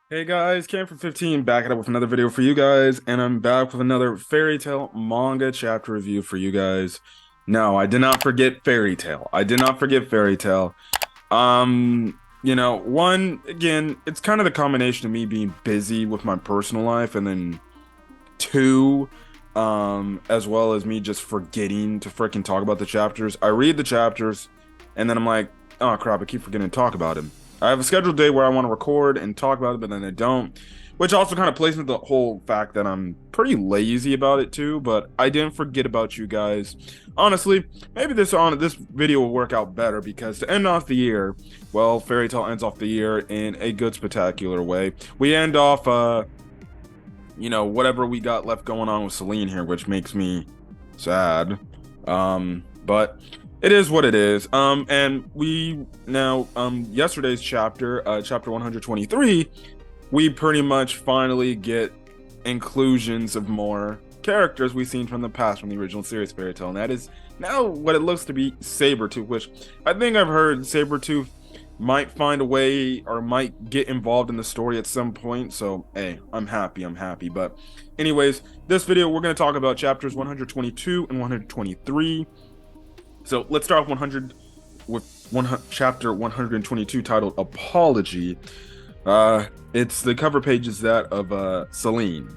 Hey guys, Cam from 15 back it up with another video for you guys, and I'm back with another Fairy Tail manga chapter review for you guys. No, I did not forget Fairy Tail. I did not forget Fairy Tail. One, again, it's kind of the combination of me being busy with my personal life, and then two, as well as me just forgetting to freaking talk about the chapters. I read the chapters, and then I'm like, oh crap, I keep forgetting to talk about him. I have a scheduled day where I want to record and talk about it, but then I don't, which also kind of plays into the whole fact that I'm pretty lazy about it too. But I didn't forget about you guys. Honestly, maybe this video will work out better because to end off the year, well, Fairy Tail ends off the year in a good spectacular way. We end off whatever we got left going on with Celine here, which makes me sad. But it is what it is. And we now, yesterday's chapter, chapter 123, we pretty much finally get inclusions of more characters we've seen from the past from the original series Fairy Tail, and that is now what it looks to be Sabertooth, which I think I've heard Sabertooth might find a way or might get involved in the story at some point. So hey, I'm happy. But anyways, this video we're going to talk about chapters 122 and 123. So let's start off 100 with chapter 122 titled Apology. It's the cover page is that of Celine.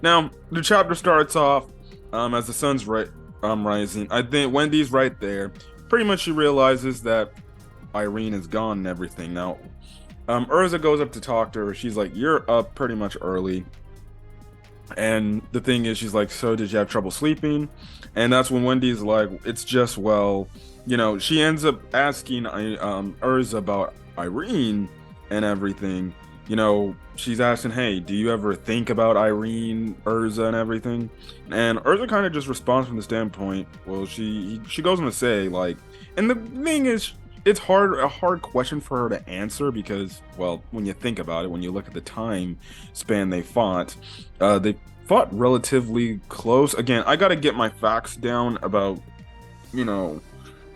Now the chapter starts off as the sun's rising. I think Wendy's right there. Pretty much she realizes that Irene is gone and everything. Now, Urza goes up to talk to her. She's like, "You're up pretty much early." And the thing is, she's like, "So did you have trouble sleeping?" And that's when Wendy's like, "It's just she ends up asking Urza about Irene and everything. She's asking, "Hey, do you ever think about Irene, Urza, and everything?" And Urza kind of just responds from the standpoint, well, she goes on to say like, and the thing is, it's a hard question for her to answer because, well, when you think about it, when you look at the time span they fought relatively close. Again, I gotta get my facts down about, I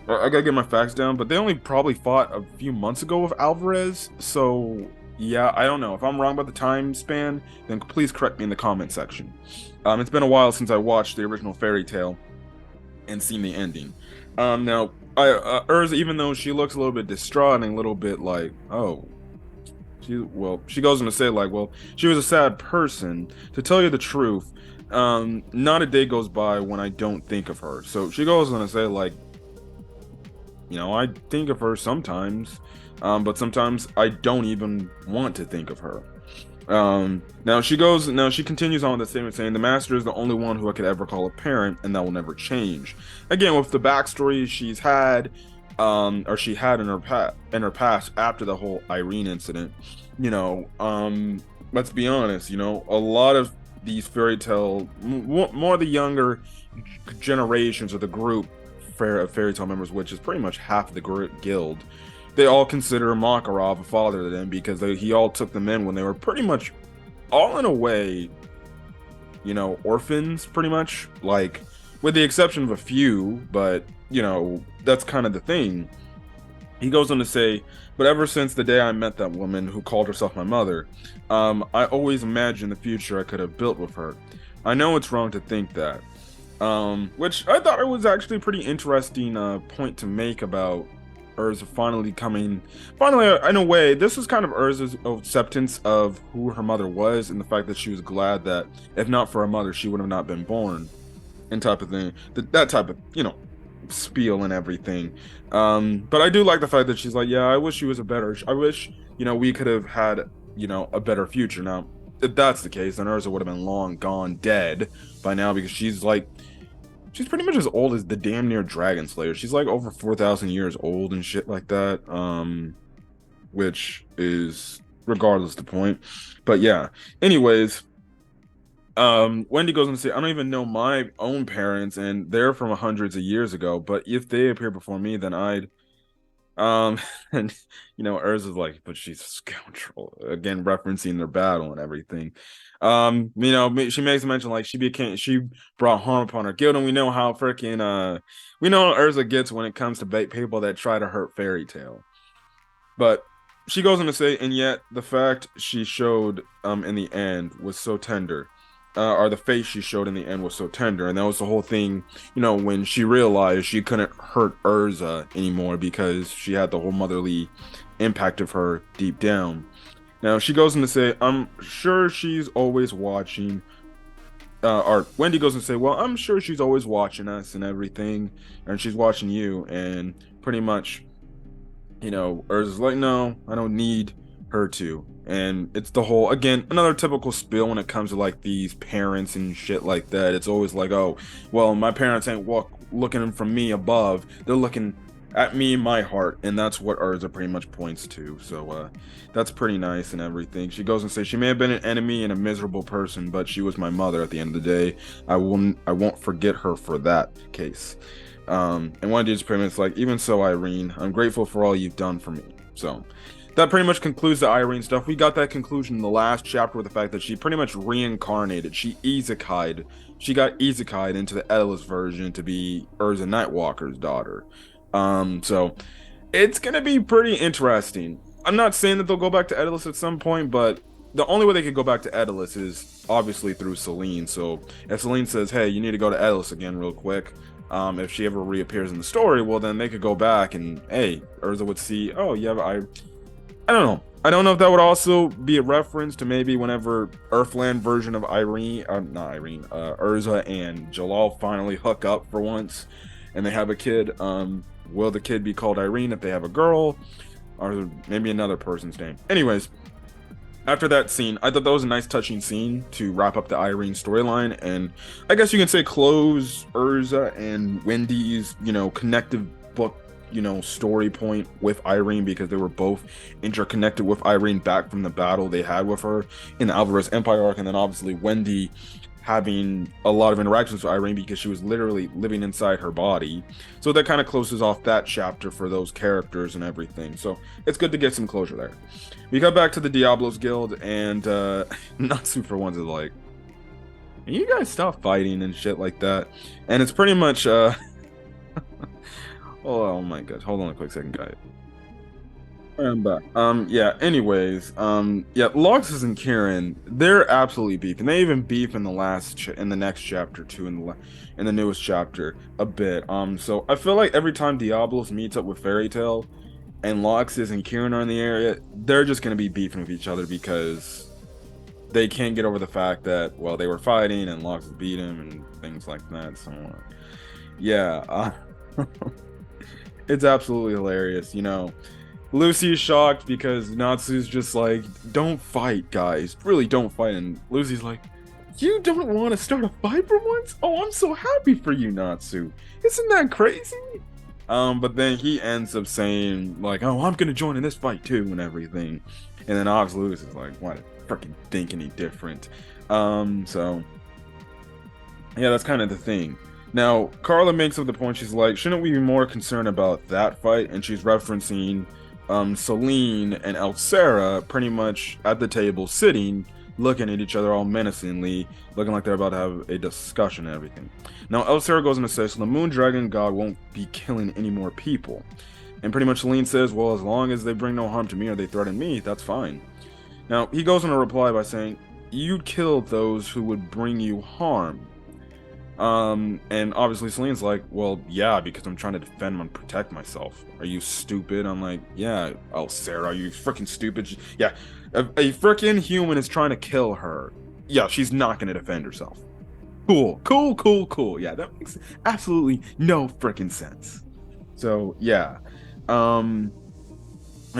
gotta get my facts down, but they only probably fought a few months ago with Alvarez. So yeah, I don't know. If I'm wrong about the time span, then please correct me in the comment section. It's been a while since I watched the original Fairy Tail and seen the ending. Now, Urza, even though she looks a little bit distraught and a little bit like, oh, she goes on to say like, well, she was a sad person. To tell you the truth, not a day goes by when I don't think of her. So she goes on to say like, I think of her sometimes, but sometimes I don't even want to think of her. Now she continues on with the statement saying the master is the only one who I could ever call a parent, and that will never change. Again, with the backstory she's had, or she had in her past after the whole Irene incident, let's be honest, a lot of these fairy tale, more the younger generations of the group of fairy tale members, which is pretty much half the guild, they all consider Makarov a father to them because he all took them in when they were pretty much all in a way, orphans, pretty much, like, with the exception of a few, but, that's kind of the thing. He goes on to say, but ever since the day I met that woman who called herself my mother, I always imagined the future I could have built with her. I know it's wrong to think that. Which I thought it was actually a pretty interesting point to make about Urza finally, in a way, this was kind of Urza's acceptance of who her mother was and the fact that she was glad that if not for her mother, she would have not been born, and type of thing. That type of, spiel and everything. But I do like the fact that she's like, yeah, I wish I wish, we could have had, a better future. Now, if that's the case, then Urza would have been long gone dead by now because she's pretty much as old as the damn near Dragon Slayer. She's like over 4,000 years old and shit like that. Which is regardless the point. But yeah. Anyways, Wendy goes on to say, I don't even know my own parents, and they're from hundreds of years ago. But if they appear before me, then I'd and Urza's like, but she's a scoundrel. Again, referencing their battle and everything. She makes a mention like she brought harm upon her guild, and we know how we know how Urza gets when it comes to people that try to hurt Fairy Tail. But she goes on to say, and yet the fact she showed in the end was so tender. Or the face she showed in the end was so tender, and that was the whole thing, when she realized she couldn't hurt Urza anymore because she had the whole motherly impact of her deep down. Now she goes on to say, I'm sure she's always watching. Or Wendy goes and say, well, I'm sure she's always watching us and everything, and she's watching you, and pretty much, Urza's like, no, I don't need her to. And it's the whole, again, another typical spill when it comes to like these parents and shit like that. It's always like, oh, well, my parents ain't looking from me above. They're looking at me in my heart, and that's what Urza pretty much points to. So that's pretty nice and everything. She goes and says she may have been an enemy and a miserable person, but she was my mother at the end of the day. I won't forget her for that case. And one dude's pretty much like, even so, Irene, I'm grateful for all you've done for me. So that pretty much concludes the Irene stuff. We got that conclusion in the last chapter with the fact that she pretty much reincarnated. She got isekai'd into the Edalus version to be Urza Nightwalker's daughter. So it's gonna be pretty interesting. I'm not saying that they'll go back to Edalus at some point, but the only way they could go back to Edalus is obviously through Selene. So if Selene says, hey, you need to go to Edalus again real quick, if she ever reappears in the story, well, then they could go back and, hey, Urza would see, oh, yeah, I don't know. I don't know if that would also be a reference to maybe whenever Earthland version of Urza and Jalal finally hook up for once and they have a kid. Will the kid be called Irene if they have a girl? Or maybe another person's name? Anyways, after that scene, I thought that was a nice touching scene to wrap up the Irene storyline, and I guess you can say close Urza and Wendy's, connective book, story point with Irene, because they were both interconnected with Irene back from the battle they had with her in the Alvarez Empire arc, and then obviously Wendy having a lot of interactions with Irene because she was literally living inside her body. So that kind of closes off that chapter for those characters and everything. So it's good to get some closure there. We got back to the Diablos Guild, and Natsu for once is like, you guys stop fighting and shit like that. And it's pretty much oh my god, hold on a quick second, guys. I'm back. Yeah, anyways, yeah, Loxus and Kieran, they're absolutely beefing. They even beef in the next chapter too, in the newest chapter a bit. So I feel like every time Diablos meets up with Fairy Tail and Loxus and Kieran are in the area, they're just gonna be beefing with each other because they can't get over the fact that, well, they were fighting and Loxus beat him and things like that. So yeah, it's absolutely hilarious, Lucy's shocked because Natsu's just like, don't fight, guys. Really, don't fight. And Lucy's like, you don't want to start a fight for once? Oh, I'm so happy for you, Natsu. Isn't that crazy? But then he ends up saying, like, oh, I'm going to join in this fight too and everything. And then obviously Lucy's like, why did I freaking think any different? So, yeah, that's kind of the thing. Now, Carla makes up the point, she's like, shouldn't we be more concerned about that fight? And she's referencing Selene and Elsera pretty much at the table sitting, looking at each other all menacingly, looking like they're about to have a discussion and everything. Now Elsera goes on to say, so the Moon Dragon God won't be killing any more people. And pretty much Selene says, well, as long as they bring no harm to me or they threaten me, that's fine. Now he goes on to reply by saying, you'd kill those who would bring you harm. And obviously Celine's like, well, yeah, because I'm trying to defend and protect myself. Are you stupid? I'm like, yeah, oh, Sarah, are you freaking stupid? Yeah, a freaking human is trying to kill her. Yeah, she's not going to defend herself. Cool. Yeah, that makes absolutely no freaking sense. So, yeah. And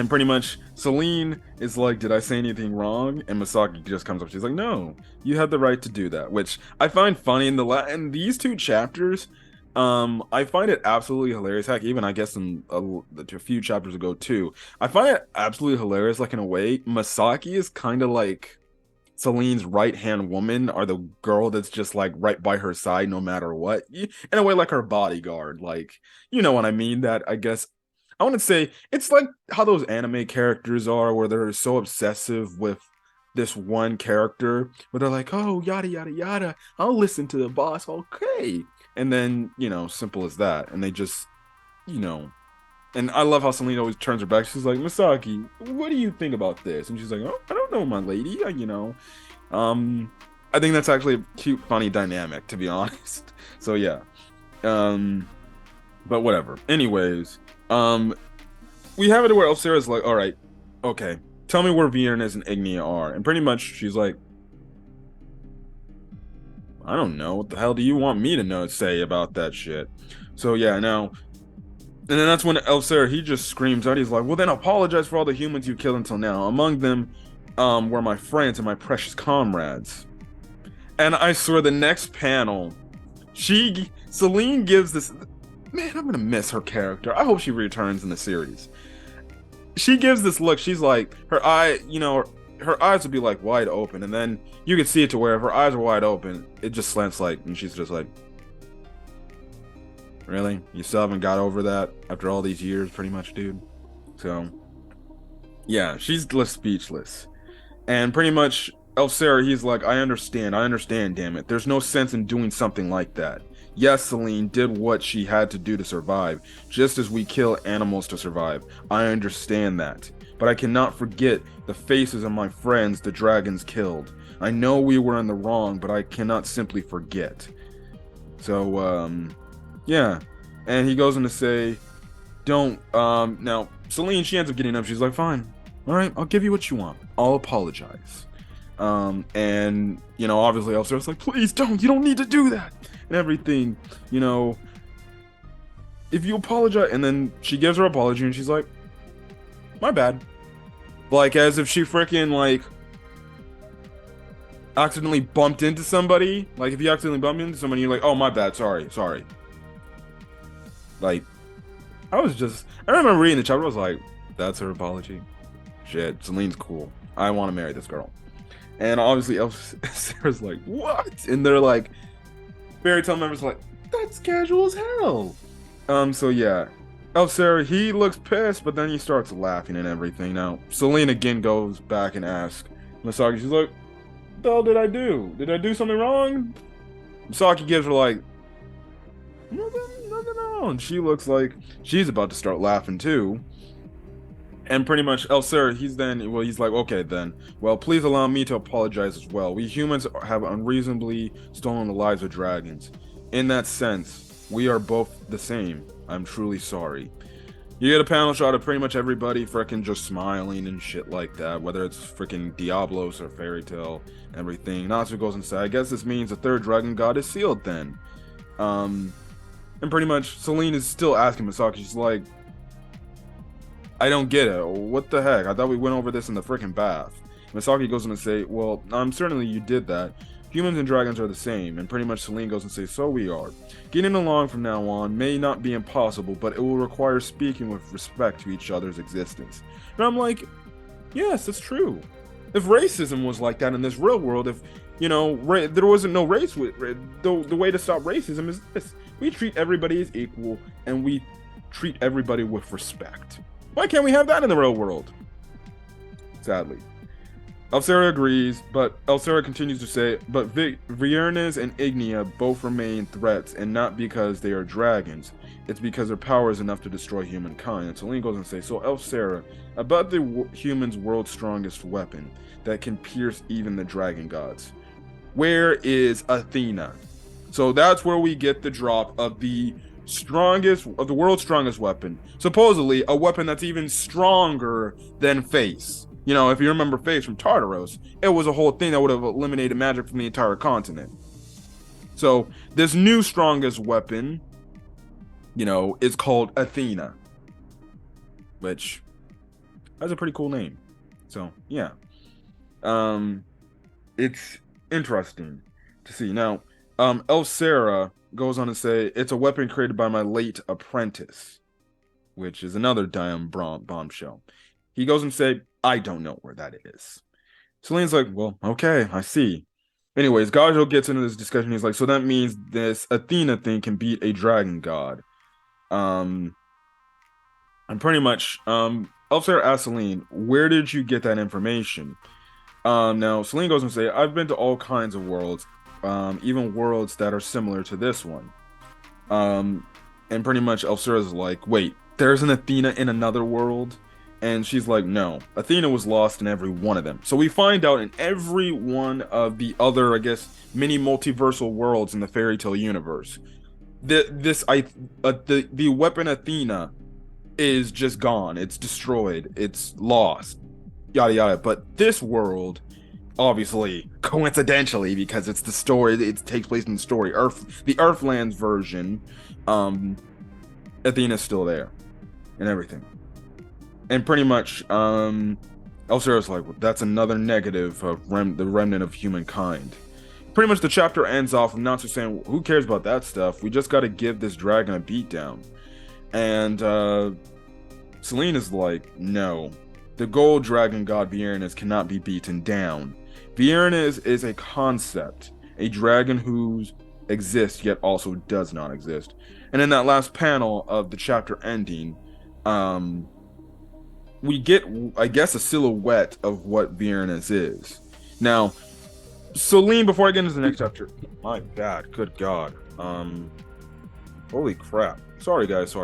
pretty much Selene is like, did I say anything wrong? And Misaki just comes up. She's like, no, you had the right to do that, which I find funny in these two chapters. I find it absolutely hilarious. Heck, even I guess in a few chapters ago too, I find it absolutely hilarious. Like in a way, Misaki is kind of like Selene's right-hand woman, or the girl that's just like right by her side no matter what. In a way, like her bodyguard. Like, you know what I mean? That I guess I want to say it's like how those anime characters are, where they're so obsessive with this one character, where they're like, oh, yada, yada, yada, I'll listen to the boss, okay. And then, simple as that. And they just, And I love how Selena always turns her back. She's like, Misaki, what do you think about this? And she's like, oh, I don't know, my lady. Um, I think that's actually a cute, funny dynamic, to be honest. So yeah. Um, but whatever. Anyways, we have it where Elsera's like, all right, okay, tell me where Virnes and Ignia are. And pretty much she's like, I don't know. What the hell do you want me to say about that shit? So yeah, now, and then that's when Elsera, he just screams out. He's like, well, then apologize for all the humans you killed until now. Among them, were my friends and my precious comrades. And I swear, the next panel, Celine gives this. Man, I'm gonna miss her character. I hope she returns in the series. She gives this look. She's like, her eyes would be like wide open, and then you could see it to where if her eyes are wide open, it just slants like, and she's just like, really? You still haven't got over that after all these years, pretty much, dude? So, yeah, she's just speechless. And pretty much, Elsera, he's like, I understand, damn it. There's no sense in doing something like that. Yes, Celine did what she had to do to survive, just as we kill animals to survive. I understand that. But I cannot forget the faces of my friends the dragons killed. I know we were in the wrong, but I cannot simply forget. So, yeah. And he goes on to say, don't, now, Celine, she ends up getting up. She's like, fine. All right, I'll give you what you want. I'll apologize. And, obviously Elsera's like, please don't, you don't need to do that. And everything, if you apologize, and then she gives her apology and she's like, my bad. Like, as if she freaking, like, accidentally bumped into somebody. Like, if you accidentally bumped into somebody, you're like, oh, my bad, sorry. Like, I remember reading the chapter, I was like, that's her apology. Shit, Celine's cool. I want to marry this girl. And obviously, Sarah's like, what? And they're like, Fairy Tail members are like, that's casual as hell. So yeah. Elsera, he looks pissed, but then he starts laughing and everything. Now, Celine again goes back and asks Misaki, she's like, what the hell did I do? Did I do something wrong? Misaki gives her like, nothing. And she looks like she's about to start laughing too. And pretty much Elsera, he's like, okay then. Well, please allow me to apologize as well. We humans have unreasonably stolen the lives of dragons. In that sense, we are both the same. I'm truly sorry. You get a panel shot of pretty much everybody frickin' just smiling and shit like that, whether it's frickin' Diablos or Fairy Tail, everything. Natsu goes and says, I guess this means the third dragon god is sealed then. And pretty much Celine is still asking Misaki, she's like, I don't get it. What the heck? I thought we went over this in the frickin' bath. Misaki goes on to say, well, certainly you did that. Humans and dragons are the same. And pretty much Celine goes and says, so we are. Getting along from now on may not be impossible, but it will require speaking with respect to each other's existence. And I'm like, yes, that's true. If racism was like that in this real world, if, there wasn't no race, the way to stop racism is this. We treat everybody as equal, and we treat everybody with respect. Why can't we have that in the real world? Sadly. Elsera agrees, but Elsera continues to say, but Virnes and Ignia both remain threats, and not because they are dragons. It's because their power is enough to destroy humankind. And Celine goes and says, so Elsera, about the human's world's strongest weapon that can pierce even the dragon gods. Where is Athena? So that's where we get the drop of the world's strongest weapon. Supposedly a weapon that's even stronger than Face. If you remember Face from Tartaros, it was a whole thing that would have eliminated magic from the entire continent. So this new strongest weapon, is called Athena, which has a pretty cool name. So yeah, it's interesting to see. Now, Elsera goes on to say, it's a weapon created by my late apprentice, which is another bombshell. He goes and say, I don't know where that is. Celine's like, well, okay, I see. Anyways, Gajo gets into this discussion. He's like, so that means this Athena thing can beat a dragon god. And pretty much, Elsera asks Celine, where did you get that information? Now, Celine goes and say, I've been to all kinds of worlds, even worlds that are similar to this one. And pretty much Elsera's like, wait, there's an Athena in another world. And she's like, no, Athena was lost in every one of them. So we find out in every one of the other, I guess, mini multiversal worlds in the fairy tale universe, the weapon Athena is just gone. It's destroyed. It's lost. Yada yada. But this world, obviously, coincidentally, because it's the story, it takes place in the story. The Earthlands version, Athena's still there, and everything. And pretty much, Elsira's like, well, that's another negative of the remnant of humankind. Pretty much the chapter ends off with Natsu saying, who cares about that stuff? We just gotta give this dragon a beatdown. And Selene is like, no. The gold dragon god Virnes cannot be beaten down. Virnes is a concept. A dragon who exists yet also does not exist. And in that last panel of the chapter ending, we get, I guess, a silhouette of what Virnes is. Now, Selene, before I get into the next chapter, my bad, good God. Holy crap. Sorry guys.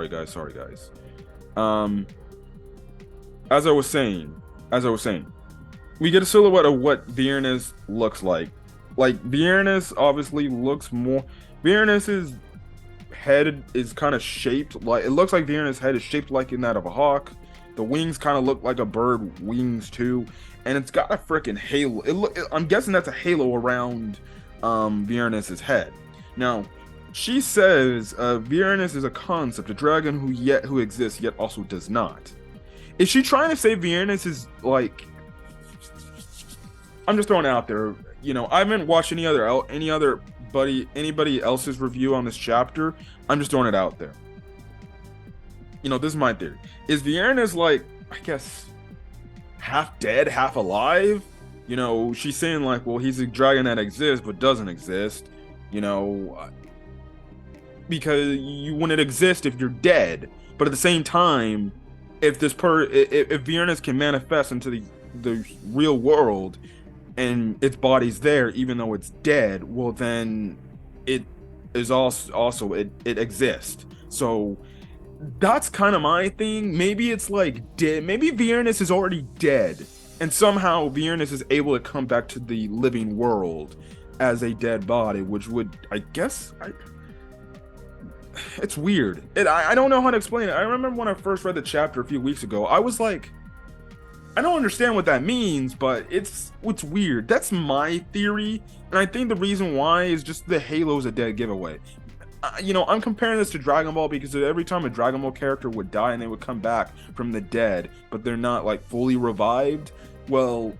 As I was saying, we get a silhouette of what Virnes looks like. Like, Virnes obviously looks more, Virnes's head is kind of shaped like, it looks like Virnes' head is shaped like in that of a hawk. The wings kind of look like a bird wings too, and it's got a freaking halo. I'm guessing that's a halo around Virnes' head. Now, she says Virnes is a concept, a dragon who exists yet also does not. Is she trying to say Virnes is like? I'm just throwing it out there. You know, I haven't watched anybody else's review on this chapter. I'm just throwing it out there. You know, this is my theory. Is Virnes like, I guess, half dead, half alive? You know, she's saying like, well, he's a dragon that exists but doesn't exist. You know, because you wouldn't exist if you're dead. But at the same time, if if Virnes can manifest into the real world and its body's there, even though it's dead, well then it is also it exists. So that's kind of my thing. Maybe it's like dead. Maybe Virnes is already dead, and somehow Virnes is able to come back to the living world as a dead body, which would, I guess, it's weird. I don't know how to explain it. I remember when I first read the chapter a few weeks ago, I was like, I don't understand what that means, but it's weird. That's my theory, and I think the reason why is just the Halo's a dead giveaway. You know, I'm comparing this to Dragon Ball because every time a Dragon Ball character would die and they would come back from the dead, but they're not like fully revived, well,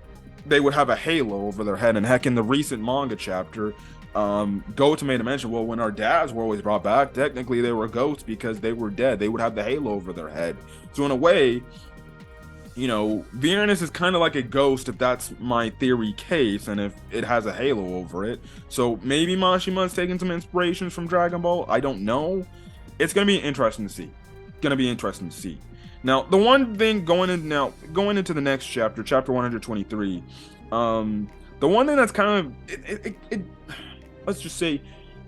they would have a halo over their head. And heck, in the recent manga chapter, Goto made a mention, well, when our dads were always brought back, technically they were ghosts because they were dead. They would have the halo over their head. So in a way, you know, Virnes is kind of like a ghost if that's my theory case, and if it has a halo over it. So maybe Mashima's taking some inspirations from Dragon Ball. I don't know. It's gonna be interesting to see. Now, the one thing going into the next chapter, chapter 123, the one thing that's kind of let's just say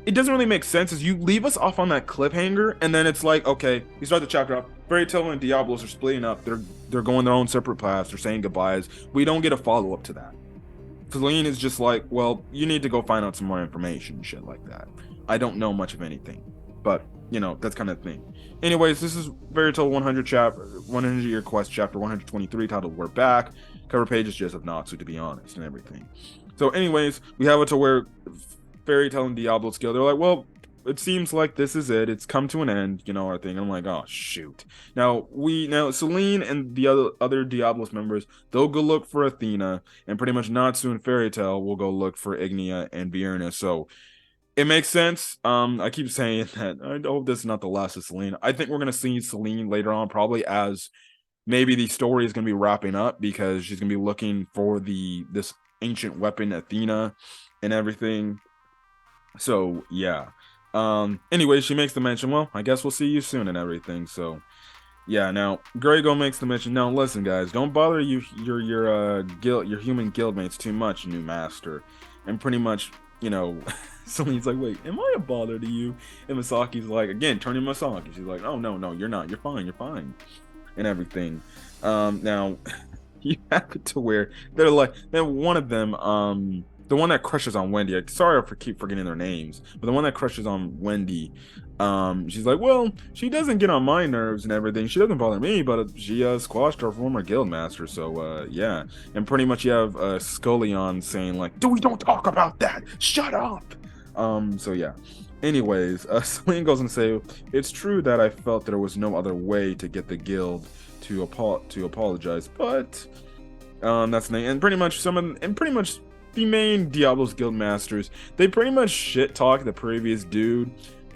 it doesn't really make sense is you leave us off on that cliffhanger, and then it's like, okay, you start the chapter off, Fairy Tail and Diablos are splitting up, they're going their own separate paths, they're saying goodbyes. We don't get a follow-up to that. Selene is just like, well, you need to go find out some more information and shit like that. I don't know much of anything, but you know, that's kind of thing. Anyways, this is Fairy Tail 100 Year Quest chapter 123, titled We're Back. Cover page is just of Natsu, to be honest, and everything. So anyways, we have it to where Fairy Tail and Diablo skill, they're like, well, it seems like this is it. It's come to an end, you know, our thing. I'm like, oh shoot. Now Selene and the other Diablos members, they'll go look for Athena, and pretty much Natsu and Fairy Tail will go look for Ignia and Virnes. So it makes sense. I keep saying that I hope this is not the last of Selene. I think we're gonna see Selene later on, probably as maybe the story is gonna be wrapping up, because she's gonna be looking for this ancient weapon Athena and everything. So yeah. Anyway, she makes the mention, well, I guess we'll see you soon and everything. So yeah, now Grego makes the mention, now listen guys, don't bother your human guildmates too much, new master. And pretty much, you know, Celine's like, wait, am I a bother to you? And Misaki's like, again, turning Misaki. She's like, oh, no, you're not. You're fine. And everything. Now, you have it to where they're like, then one of them, the one that crushes on Wendy. Sorry for keep forgetting their names, but the one that crushes on Wendy, she's like, well, she doesn't get on my nerves and everything. She doesn't bother me, but she squashed our former guild master. So yeah, and pretty much you have Scullion saying like, we don't talk about that. Shut up. So yeah. Anyways, Celine goes and say, it's true that I felt there was no other way to get the guild to apologize, but that's the thing. And pretty much the main Diablo's guild masters, they pretty much shit talk the previous dude,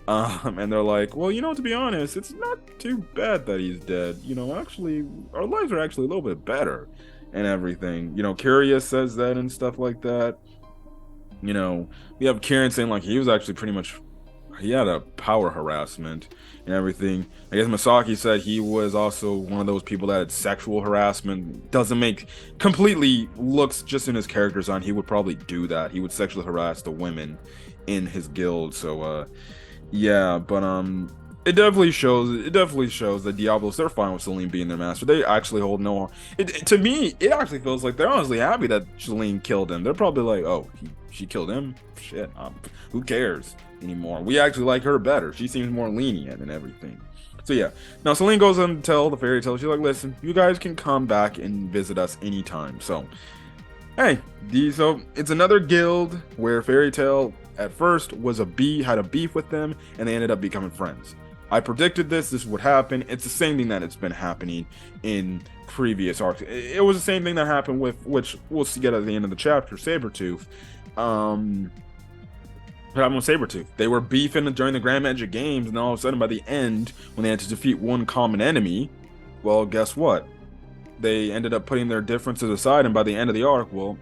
and they're like, well, to be honest, it's not too bad that he's dead. Actually, our lives are actually a little bit better and everything. Curious says that and stuff like that. We have Kieran saying like he was actually pretty much, he had a power harassment and everything. I guess Misaki said he was also one of those people that had sexual harassment. Doesn't make completely looks just in his character design. He would probably do that. He would sexually harass the women in his guild. So yeah, but it definitely shows that Diablos, they're fine with Celine being their master. They actually hold no. To me, it actually feels like they're honestly happy that Celine killed him. They're probably like, oh, she killed him. Shit, who cares anymore? We actually like her better. She seems more lenient and everything. So yeah. Now Celine goes and tell the fairy tale. She's like, listen, you guys can come back and visit us anytime. So hey, so it's another guild where Fairy Tail at first had a beef with them, and they ended up becoming friends. I predicted this would happen. It's the same thing that it's been happening in previous arcs. It was the same thing that happened with, which we'll see at the end of the chapter, Sabertooth. What happened with Sabertooth? They were beefing during the Grand Magic Games, and all of a sudden by the end, when they had to defeat one common enemy, well, guess what? They ended up putting their differences aside, and by the end of the arc, well,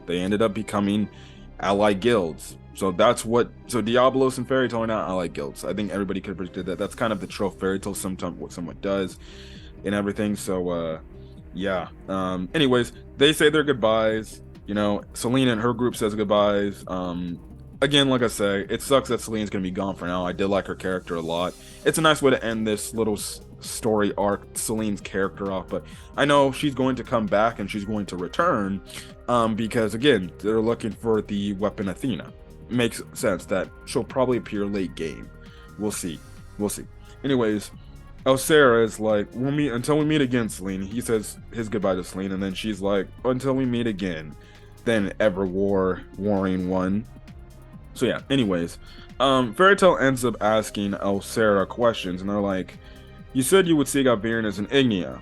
they ended up becoming allied guilds. So Diablos and Fairy Tail are not allied guilds. I think everybody could have predicted that. That's kind of the trope Fairy Tail somewhat does and everything. So yeah. Anyways, they say their goodbyes. Celine and her group says goodbyes. Again, like I say, it sucks that Celine's gonna be gone for now. I did like her character a lot. It's a nice way to end this little story arc, Celine's character off, but I know she's going to come back and she's going to return, because again, they're looking for the weapon Athena. Makes sense that she'll probably appear late game. We'll see. Anyways, Elsera is like, we'll meet until we meet again, Celine. He says his goodbye to Celine, and then she's like, until we meet again. Then warring one. So yeah, anyways, Fairy Tail ends up asking Elsera questions, and they're like, you said you would seek out Virnes and Ignia's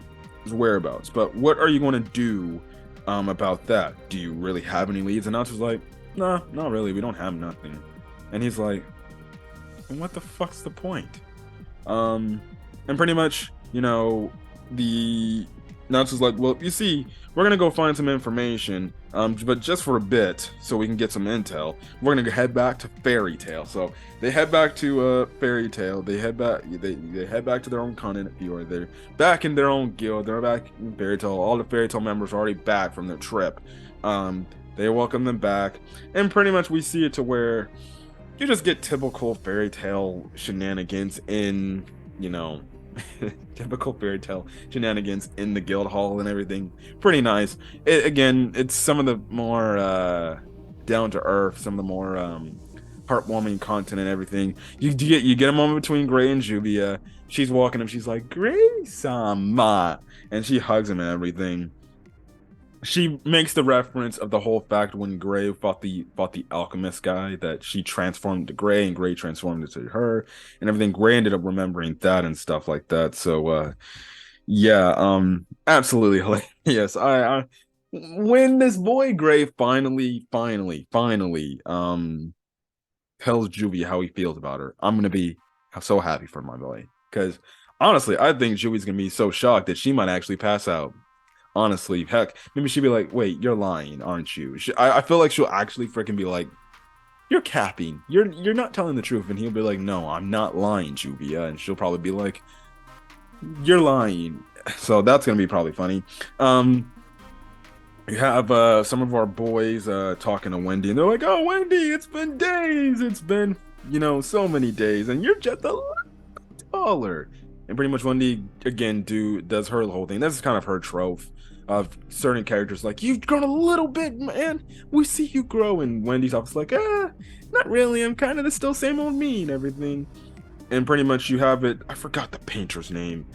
whereabouts, but what are you going to do about that? Do you really have any leads? And Natsu's like, nah, not really, we don't have nothing. And he's like, what the fuck's the point? And pretty much, the Natsu's like, well, you see, we're gonna go find some information, but just for a bit, so we can get some intel. We're gonna head back to Fairy Tail. So they head back to Fairy Tail. They head back. They head back to their own continent. They're back in their own guild. They're back in Fairy Tail. All the Fairy Tail members are already back from their trip. They welcome them back, and pretty much we see it to where you just get typical Fairy Tail shenanigans in, typical Fairy Tail shenanigans in the guild hall and everything. Pretty nice. It's some of the more down to earth, some of the more heartwarming content and everything. You get a moment between Gray and Juvia. She's walking him. She's like, Gray-sama, and she hugs him and everything. She makes the reference of the whole fact when Gray fought the alchemist guy, that she transformed to Gray and Gray transformed into her and everything. Gray ended up remembering that and stuff like that. So yeah, absolutely hilarious. I when this boy Gray finally tells Juvie how he feels about her, I'm gonna be so happy for my boy, because honestly, I think Juvie's gonna be so shocked that she might actually pass out. Honestly, heck, maybe she'd be like, wait, you're lying, aren't you? I feel like she'll actually freaking be like, you're capping. You're not telling the truth. And he'll be like, no, I'm not lying, Juvia. And she'll probably be like, you're lying. So that's going to be probably funny. you have some of our boys talking to Wendy, and they're like, "Oh, Wendy, it's been days. It's been, so many days, and you're just a little taller." And pretty much Wendy again does her whole thing. This is kind of her trope of certain characters, like, "You've grown a little bit, man. We see you grow." And Wendy's always like, not really. I'm kind of the still same old me and everything." And pretty much you have it. I forgot the painter's name.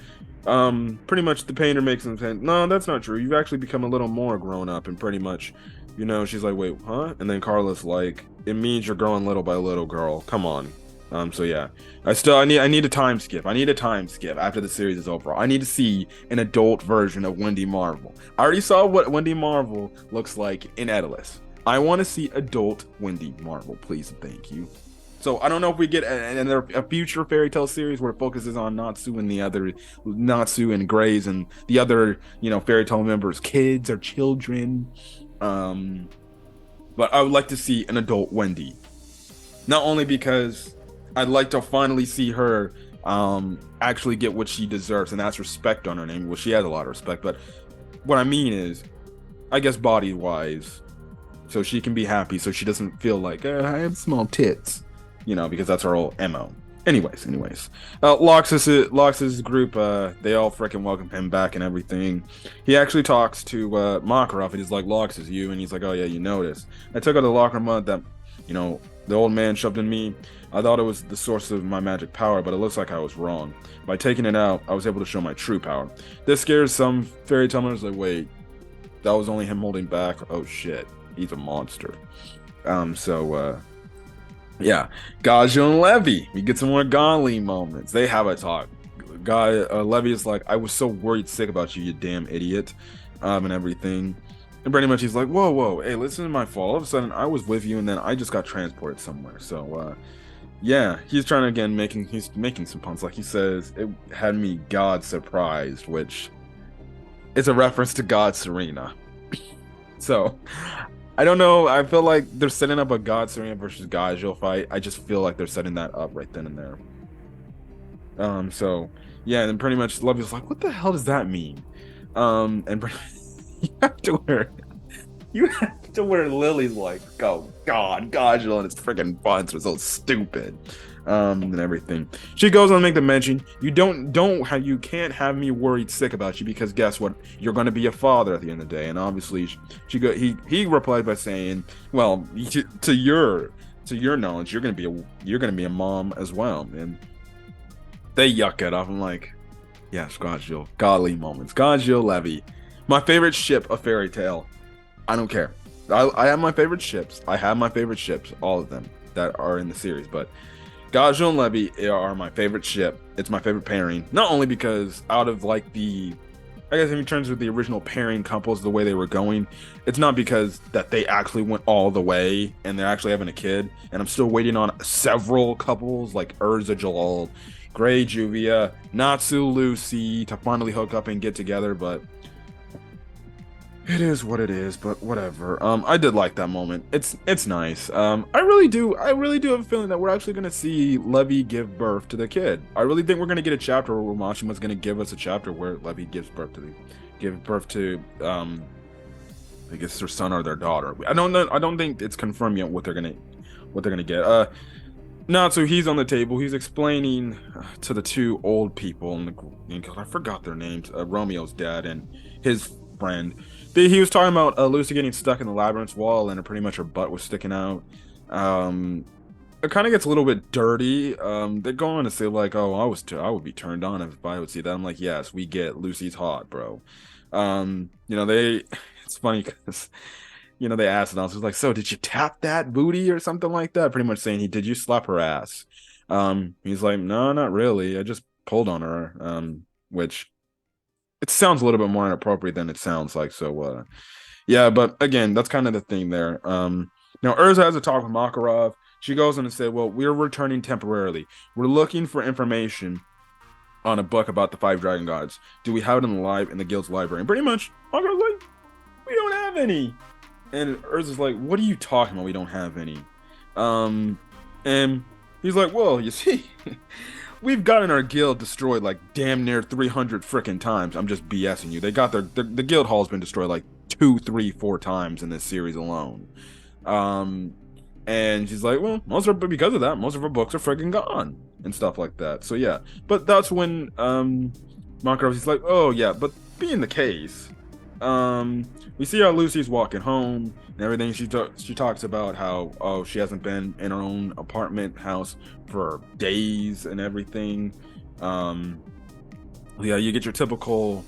Pretty much the painter makes them say, "No, that's not true. You've actually become a little more grown up." And pretty much, she's like, "Wait, huh?" And then Carla's like, "It means you're growing little by little, girl. Come on." So yeah, I need a time skip. I need a time skip after the series is over. I need to see an adult version of Wendy Marvel. I already saw what Wendy Marvel looks like in Edalus. I want to see adult Wendy Marvel, please and thank you. So I don't know if we get a future fairy tale series where it focuses on Natsu and Grays and the other, fairy tale members' kids or children. But I would like to see an adult Wendy. Not only because I'd like to finally see her actually get what she deserves, and that's respect on her name. Well, she has a lot of respect, but what I mean is, I guess body-wise, so she can be happy, so she doesn't feel like, I have small tits. Because that's our old MO. Anyways. Lox's group, they all freaking welcome him back and everything. He actually talks to Makarov, and he's like, "Lox, is you?" And he's like, "Oh yeah, you noticed. I took out the locker mud that, the old man shoved in me. I thought it was the source of my magic power, but it looks like I was wrong. By taking it out, I was able to show my true power." This scares some fairy tale members, like, wait, that was only him holding back? Oh shit, he's a monster. Yeah, Gajo and Levy. We get some more Gonly moments. They have a talk. Levy is like, "I was so worried sick about you, you damn idiot," and everything. And pretty much he's like, whoa, hey, listen to my fault. All of a sudden, I was with you, and then I just got transported somewhere. So, yeah, he's trying to, again, he's making some puns. Like he says, it had me God surprised, which is a reference to God Serena. So, I don't know. I feel like they're setting up a God Serena versus Gajo fight. I just feel like they're setting that up right then and there. So yeah, and then pretty much Levy's like, "What the hell does that mean?" And you have to wear Lily's like, "Oh God, Gajo and his freaking buns are so stupid." And everything. She goes on to make the mention, you can't have me worried sick about you, because guess what? You're going to be a father at the end of the day. And obviously he replied by saying, "Well, to your knowledge, you're going to be a mom as well." And they yuck it up. I'm like, yes, Gajo, godly moments. Gajo, Levy, my favorite ship of fairy tale. I don't care. I have my favorite ships. All of them that are in the series, but Gajo and Levy are my favorite ship. It's my favorite pairing. Not only because out of I guess in terms of the original pairing couples, the way they were going, it's not because that they actually went all the way and they're actually having a kid. And I'm still waiting on several couples like Urza Jalal, Gray Juvia, Natsu Lucy to finally hook up and get together, but it is what it is, but whatever. I did like that moment. It's nice. I really do have a feeling that we're actually gonna see Levy give birth to the kid. I really think we're gonna get a chapter where Mashima's gonna give us a chapter where Levy gives birth to I guess their son or their daughter. I don't think it's confirmed yet what they're gonna get. So he's on the table. He's explaining to the two old people, and I forgot their names. Romeo's dad and his friend. He was talking about Lucy getting stuck in the labyrinth wall, and pretty much her butt was sticking out. It kind of gets a little bit dirty. They go on to say like, "Oh, I would be turned on if I would see that." I'm like, yes, we get Lucy's hot, bro. It's funny because they asked, and I was like, "So did you tap that booty or something like that?" Pretty much saying, did you slap her ass? He's like, "No, not really. I just pulled on her." Which it sounds a little bit more inappropriate than it sounds like. So, yeah, but again, that's kind of the thing there. Now Urza has a talk with Makarov. She goes on and said, "Well, we're returning temporarily. We're looking for information on a book about the 5 dragon gods. Do we have it in the guild's library?" And pretty much Makarov's like, "We don't have any." And Urza's like, "What are you talking about? We don't have any." And he's like, "Well, you see, we've gotten our guild destroyed like damn near 300 freaking times. I'm just BSing you. They got the guild hall's been destroyed like 2, 3, 4 times in this series alone. And she's like, well, because of that, most of her books are freaking gone and stuff like that. So yeah, but that's when Monkrow's like, oh yeah, but being the case, we see how Lucy's walking home and everything. She talks about how she hasn't been in her own apartment house for days and everything. Yeah, you get your typical,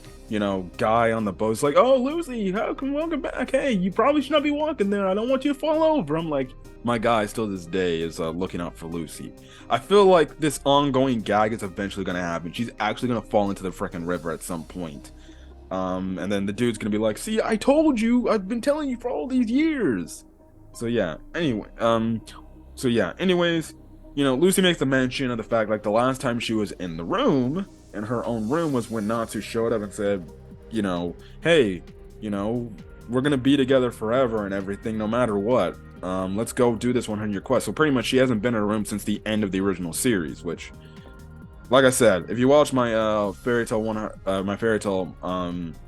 guy on the boat. It's like, oh, Lucy, welcome back. Hey, you probably should not be walking there. I don't want you to fall over. I'm like, my guy still to this day is looking out for Lucy. I feel like this ongoing gag is eventually going to happen. She's actually going to fall into the freaking river at some point. And then the dude's going to be like, see, I told you. I've been telling you for all these years. So yeah, anyways, Lucy makes the mention of the fact, like, the last time she was in the room, in her own room, was when Natsu showed up and said, hey, we're gonna be together forever and everything, no matter what. Let's go do this 100 quest. So pretty much she hasn't been in her room since the end of the original series, which, like I said, if you watch my Fairy Tail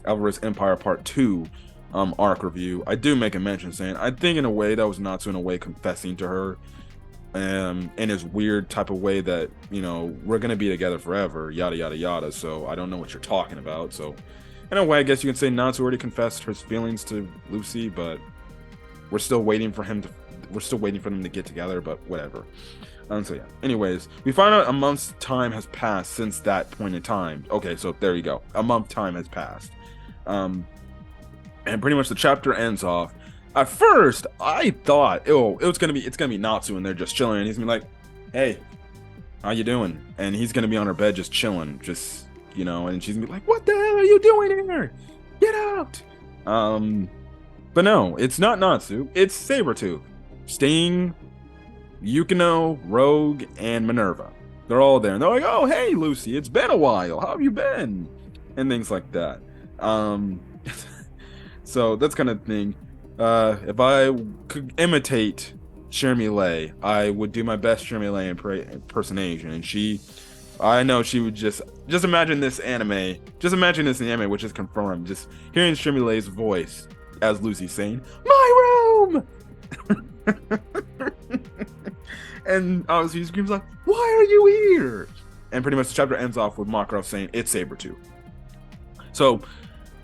Alvarez Empire Part 2 arc review, I do make a mention saying, I think in a way that was Natsu in a way confessing to her in his weird type of way that, we're gonna be together forever, yada yada yada. So I don't know what you're talking about. So in a way, I guess you can say Natsu already confessed his feelings to Lucy, but we're still waiting for them to get together. But whatever. So yeah. Anyways, we find out a month's time has passed since that point in time. Okay, so there you go. A month time has passed. And pretty much the chapter ends off. At first, I thought, it's gonna be Natsu in there just chilling, and he's gonna be like, "Hey, how you doing?" And he's gonna be on her bed just chilling, and she's gonna be like, "What the hell are you doing here? Get out!" But no, it's not Natsu. It's Sabertooth, Sting, Yukino, Rogue, and Minerva. They're all there, and they're like, "Oh, hey, Lucy, it's been a while. How have you been?" And things like that. So that's kind of thing. If I could imitate Shermie, I would do my best Shermie impersonation, and I know she would just imagine this anime, which is confirmed, just hearing Shermie's voice as Lucy saying, "My room!" And obviously he screams like, "Why are you here?" And pretty much the chapter ends off with Makarov saying, "It's Sabertooth." So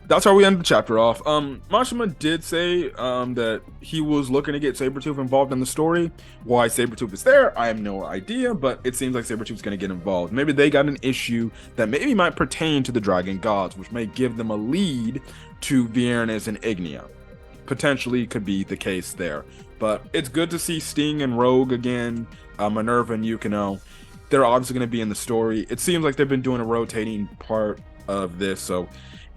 that's how we end the chapter off. Mashima did say that he was looking to get Sabertooth involved in the story. Why Sabertooth is there, I have no idea, but it seems like Sabertooth's going to get involved. Maybe they got an issue that maybe might pertain to the Dragon Gods, which may give them a lead to Virnes and Ignia. Potentially could be the case there. But it's good to see Sting and Rogue again, Minerva and Yukino. They're obviously going to be in the story. It seems like they've been doing a rotating part of this, so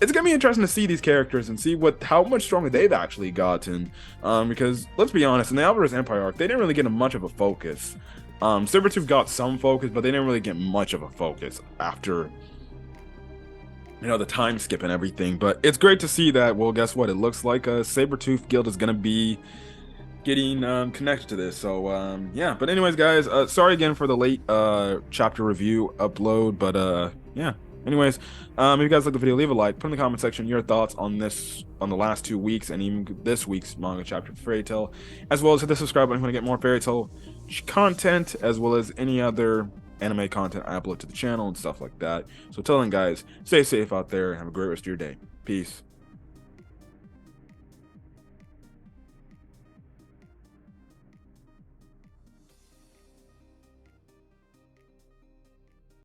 it's gonna be interesting to see these characters and see how much stronger they've actually gotten. Because let's be honest, in the Alvarez Empire arc, they didn't really get much of a focus. Sabertooth got some focus, but they didn't really get much of a focus after, the time skip and everything. But it's great to see that. Well, guess what? It looks like a Sabertooth guild is gonna be getting connected to this. So yeah. But anyways, guys, sorry again for the late chapter review upload. But yeah. Anyways, if you guys like the video, leave a like, put in the comment section your thoughts on the last 2 weeks and even this week's manga chapter for Fairy Tail, as well as hit the subscribe button if you want to get more Fairy Tail content, as well as any other anime content I upload to the channel and stuff like that. So till then, guys, stay safe out there and have a great rest of your day. Peace.